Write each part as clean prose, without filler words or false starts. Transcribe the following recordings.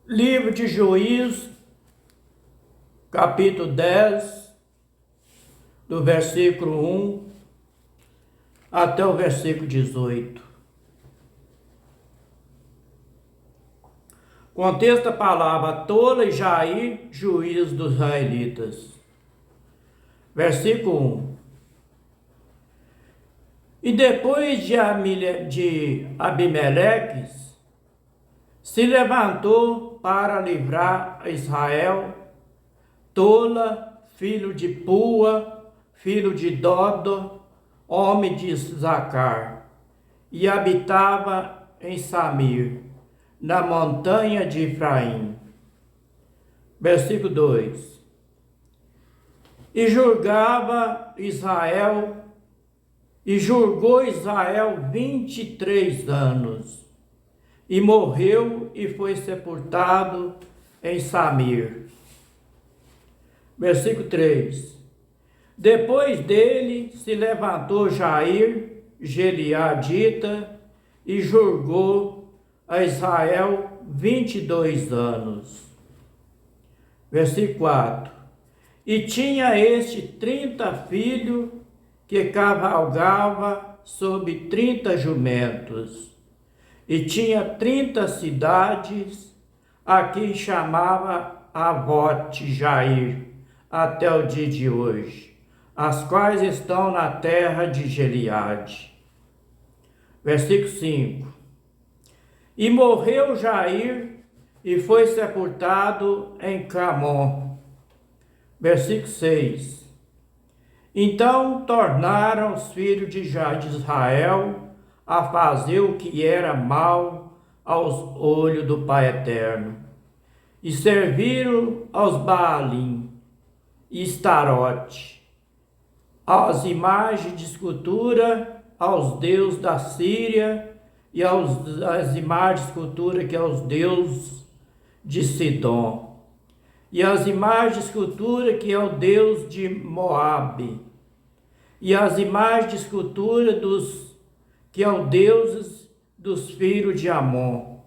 Livro de Juízes, capítulo 10, do versículo 1 até o versículo 18. Contexto da palavra Tola e Jair, juiz dos israelitas. Versículo 1. E depois de Abimeleque, se levantou para livrar Israel Tola, filho de Pua, filho de Dodo, homem de Zacar, e habitava em Samir, na montanha de Efraim. Versículo 2. E julgou Israel 23 anos, e morreu e foi sepultado em Samir. Versículo 3. Depois dele se levantou Jair, Gileadita, e julgou a Israel 22 anos. Versículo 4. E tinha este 30 filhos, que cavalgava sobre 30 jumentos, e tinha 30 cidades, a quem chamava Avote Jair, até o dia de hoje, as quais estão na terra de Gileade. Versículo 5. E morreu Jair, e foi sepultado em Camon. Versículo 6. Então tornaram os filhos de Israel a fazer o que era mal aos olhos do Pai Eterno, e serviram aos Baalim e Starote, às imagens de escultura, aos deuses da Síria, e às imagens de escultura que aos deuses de Sidom, e as imagens de escultura que é o Deus de Moabe, e as imagens de escultura que é o Deus dos filhos de Amon,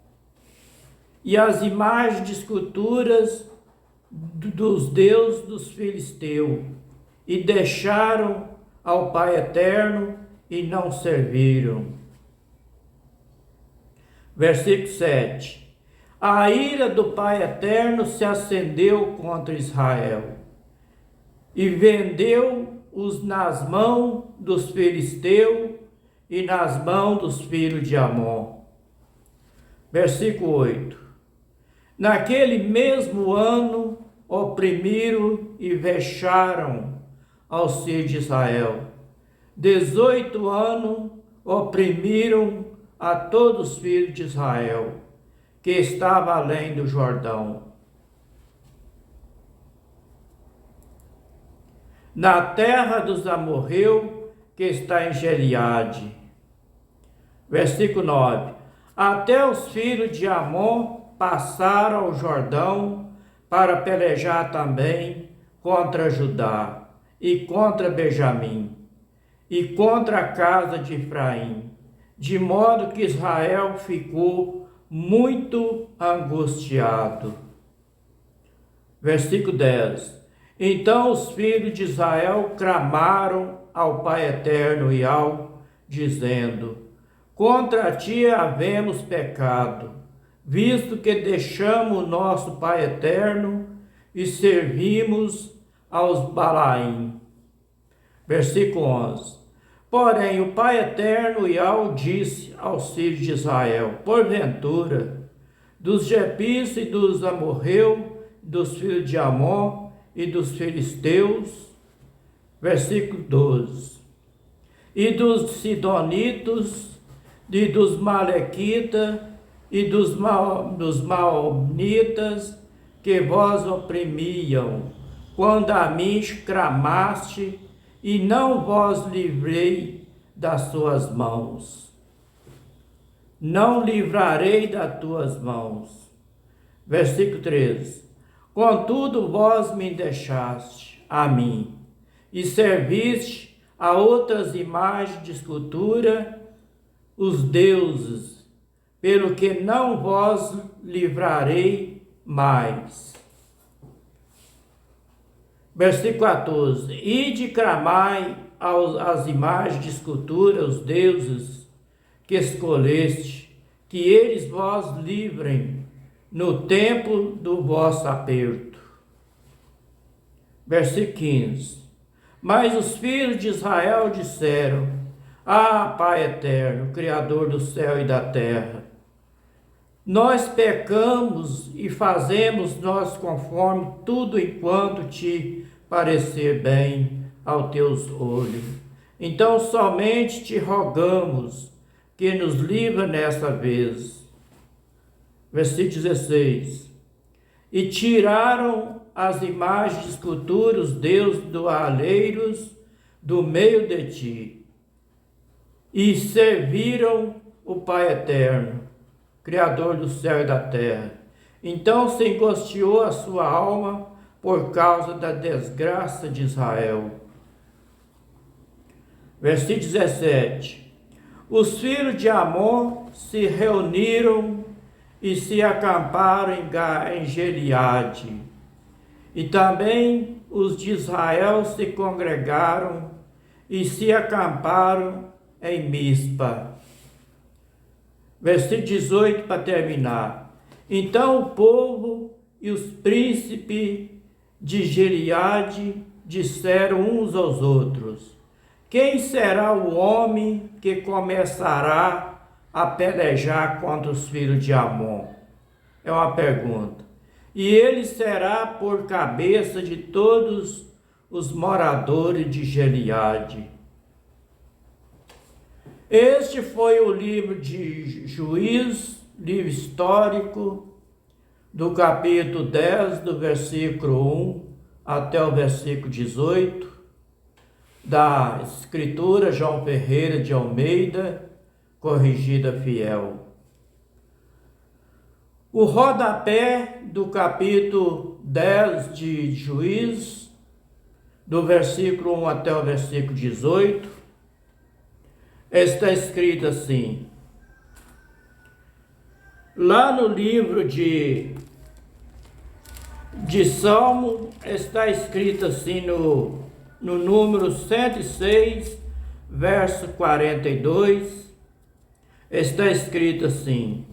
e as imagens de esculturas dos deuses dos filisteus, e deixaram ao Pai Eterno e não serviram. Versículo 7. A ira do Pai Eterno se acendeu contra Israel, e vendeu-os nas mãos dos filisteus e nas mãos dos filhos de Amon. Versículo 8. Naquele mesmo ano oprimiram e vexaram aos filhos de Israel. 18 anos oprimiram a todos os filhos de Israel, que estava além do Jordão, na terra dos amorreus, que está em Gileade. Versículo 9. Até os filhos de Amon passaram o Jordão para pelejar também contra Judá, e contra Benjamim, e contra a casa de Efraim, de modo que Israel ficou muito angustiado. Versículo 10. Então os filhos de Israel clamaram ao Pai Eterno e dizendo: contra ti havemos pecado, visto que deixamos o nosso Pai Eterno e servimos aos Balaim. Versículo 11. Porém o Pai Eterno disse aos filhos de Israel: porventura, dos Jepitas e dos amorreus, dos filhos de Amon e dos filisteus, versículo 12, e dos sidonitas, e dos malequitas, e dos maonitas, que vos oprimiam, quando a mim clamaste, e não vos livrei das suas mãos. Não livrarei das tuas mãos. Versículo 13. Contudo vós me deixaste a mim, e serviste a outras imagens de escultura, os deuses, pelo que não vos livrarei mais. Versículo 14. Ide clamai às imagens de escultura, os deuses que escolheste, que eles vos livrem no tempo do vosso aperto. Versículo 15. Mas os filhos de Israel disseram: Ah, Pai eterno, Criador do céu e da terra, nós pecamos e fazemos nós conforme tudo enquanto te parecer bem aos teus olhos. Então somente te rogamos que nos livre nesta vez. Versículo 16. E tiraram as imagens de escultura, os deuses do alheiros, do meio de ti, e serviram o Pai eterno, Criador do céu e da terra. Então se angustiou a sua alma por causa da desgraça de Israel. Versículo 17. Os filhos de Amon se reuniram e se acamparam em Gileade. E também os de Israel se congregaram e se acamparam em Mispa. Versículo 18 para terminar. Então o povo e os príncipes de Gileade disseram uns aos outros: quem será o homem que começará a pelejar contra os filhos de Amon? É uma pergunta. E ele será por cabeça de todos os moradores de Gileade. Este foi o livro de Juízes, livro histórico, do capítulo 10, do versículo 1 até o versículo 18, da escritura João Ferreira de Almeida, corrigida fiel. O rodapé do capítulo 10 de Juízes, do versículo 1 até o versículo 18, está escrito assim. Lá no livro de Salmo está escrito assim no número 106, verso 42, está escrito assim: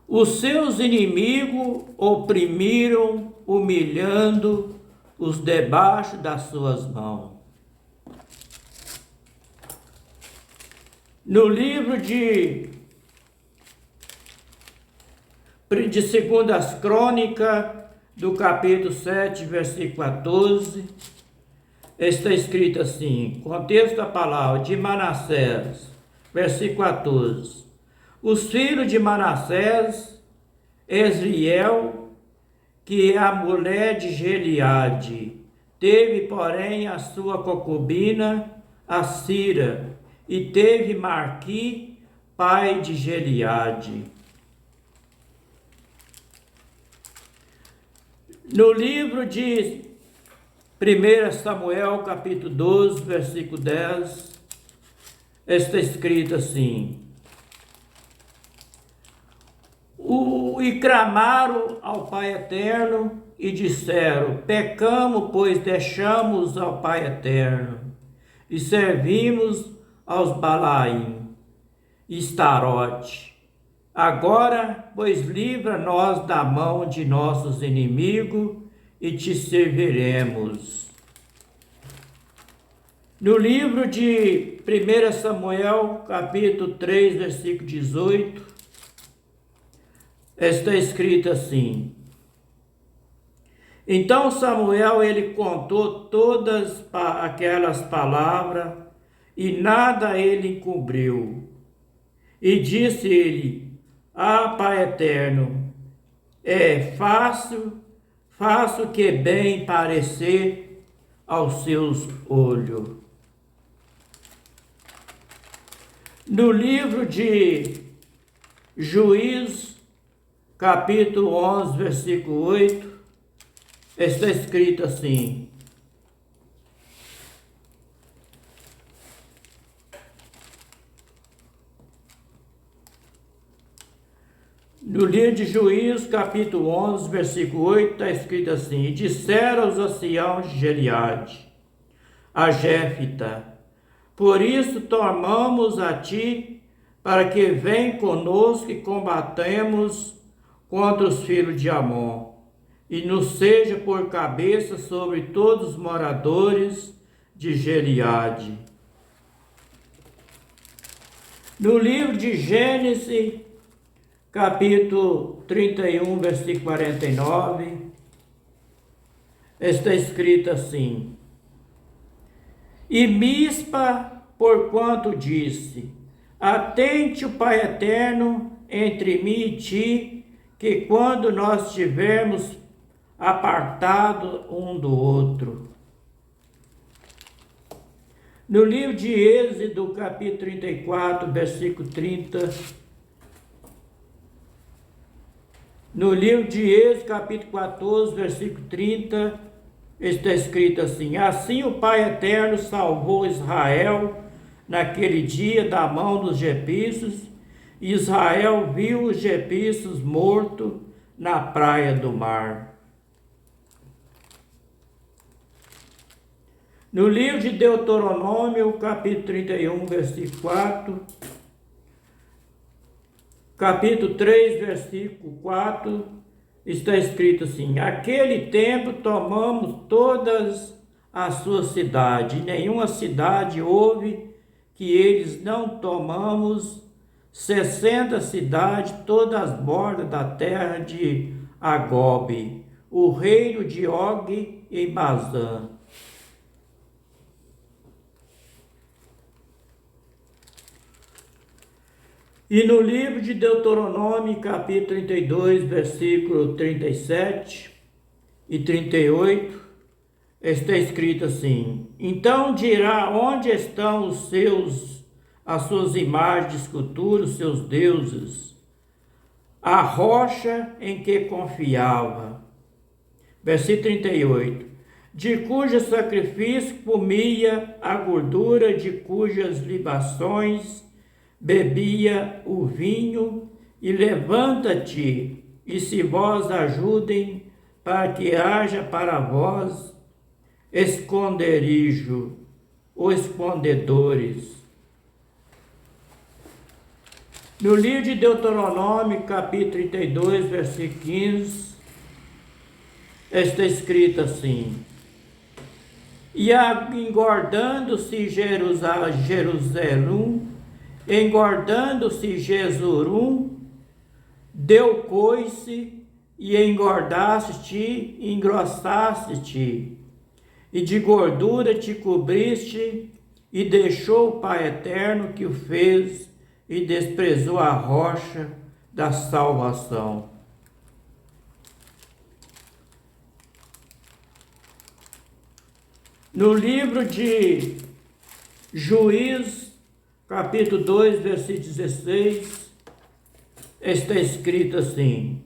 os seus inimigos oprimiram, humilhando-os debaixo das suas mãos. No livro de 2 Crônicas, do capítulo 7, versículo 14, está escrito assim, contexto da palavra, de Manassés, versículo 14. Os filhos de Manassés, Esriel, que é a mulher de Gileade, teve, porém, a sua concubina, a Cira, e teve Marqui, pai de Gileade. No livro de 1 Samuel, capítulo 12, versículo 10, está escrito assim: e clamaram ao Pai eterno e disseram: pecamos, pois deixamos ao Pai eterno e servimos aos Balaim e Starote. Agora, pois, livra-nos da mão de nossos inimigos e te serviremos. No livro de 1 Samuel, capítulo 3, versículo 18, está escrito assim: então Samuel, ele contou todas aquelas palavras e nada ele encobriu. E disse ele: ah, Pai eterno, faço o que bem parecer aos seus olhos. No livro de Juízes, capítulo 11, versículo 8, está escrito assim: No livro de Juízes, capítulo 11, versículo 8, está escrito assim: E disseram os anciãos de Gileade a Jefita: Por isso tomamos a ti, para que venha conosco e combatemos contra os filhos de Amon, e nos seja por cabeça sobre todos os moradores de Gileade. No livro de Gênesis, capítulo 31, versículo 49, está escrito assim: E Mispa, porquanto disse: Atente o Pai eterno entre mim e ti, que quando nós estivermos apartados um do outro. No livro de Êxodo, capítulo 34, versículo 30, no livro de Êxodo, capítulo 14, versículo 30, está escrito assim: Assim o Pai eterno salvou Israel naquele dia da mão dos egípcios, e Israel viu os egípcios mortos na praia do mar. No livro de Deuteronômio, capítulo 31, versículo 4, capítulo 3, versículo 4, está escrito assim: Aquele tempo tomamos todas as suas cidades, nenhuma cidade houve que eles não tomamos, 60 cidades, todas as bordas da terra de Agobe, o reino de Og em Bazã. E no livro de Deuteronômio, capítulo 32, versículo 37 e 38, está escrito assim: Então dirá onde estão as suas imagens de escultura, os seus deuses, a rocha em que confiava. Versículo 38. De cujo sacrifício comia a gordura, de cujas libações bebia o vinho, e levanta-te, e se vós ajudem, para que haja para vós esconderijo, ou escondedores. No livro de Deuteronômio, capítulo 32, versículo 15, está escrito assim: E engordando-se Jerusalém, engordando-se Jesurum, deu coice, e engordaste-te, engrossaste-te, e de gordura te cobriste, e deixou o Pai eterno que o fez, e desprezou a rocha da salvação. No livro de Juízes, capítulo 2, versículo 16, está escrito assim: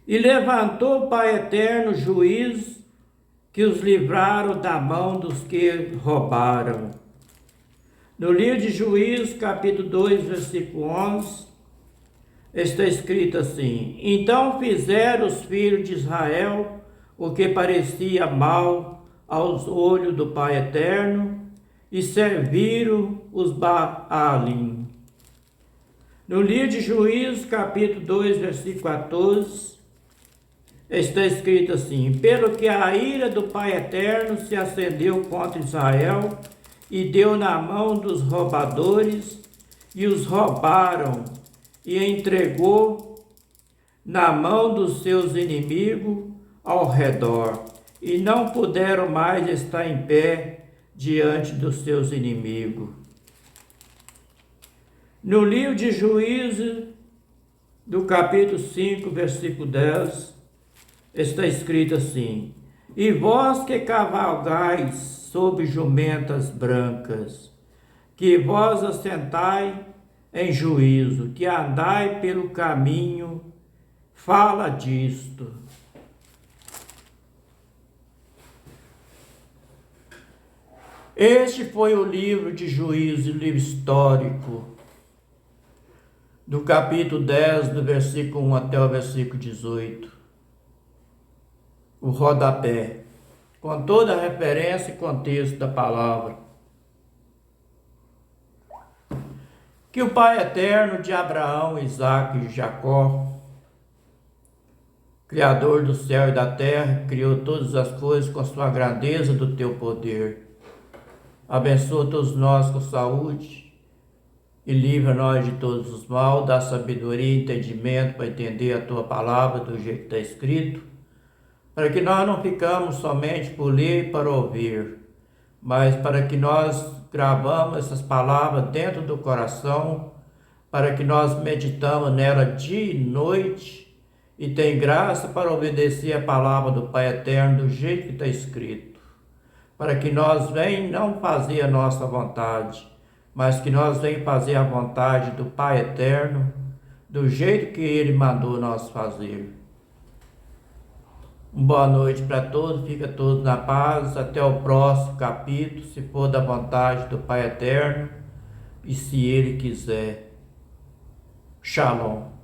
E levantou o Pai eterno juiz que os livraram da mão dos que roubaram. No livro de Juízes, capítulo 2, versículo 11, está escrito assim: Então fizeram os filhos de Israel o que parecia mal aos olhos do Pai eterno, e serviram os Baalim. No livro de Juízes, capítulo 2, versículo 14, está escrito assim: Pelo que a ira do Pai eterno se acendeu contra Israel, e deu na mão dos roubadores, e os roubaram, e entregou na mão dos seus inimigos ao redor, e não puderam mais estar em pé diante dos seus inimigos. No livro de Juízes, do capítulo 5, versículo 10, está escrito assim: E vós que cavalgais sobre jumentas brancas, que vós assentai em juízo, que andai pelo caminho, fala disto. Este foi o livro de Juízes, livro histórico. do capítulo 10, do versículo 1 até o versículo 18. O rodapé, com toda a referência e contexto da palavra. Que o Pai eterno de Abraão, Isaque e Jacó, Criador do céu e da terra, criou todas as coisas com sua grandeza do teu poder. Abençoa todos nós com saúde e livra nós de todos os mal, dá sabedoria e entendimento para entender a tua palavra do jeito que está escrito, para que nós não ficamos somente por ler e para ouvir, mas para que nós gravamos essas palavras dentro do coração, para que nós meditamos nela dia e noite e tem graça para obedecer a palavra do Pai Eterno do jeito que está escrito, para que nós venhamos não fazer a nossa vontade, mas que nós venhamos fazer a vontade do Pai Eterno do jeito que Ele mandou nós fazer. Boa noite para todos, fica todos na paz, até o próximo capítulo, se for da vontade do Pai Eterno e se Ele quiser. Shalom.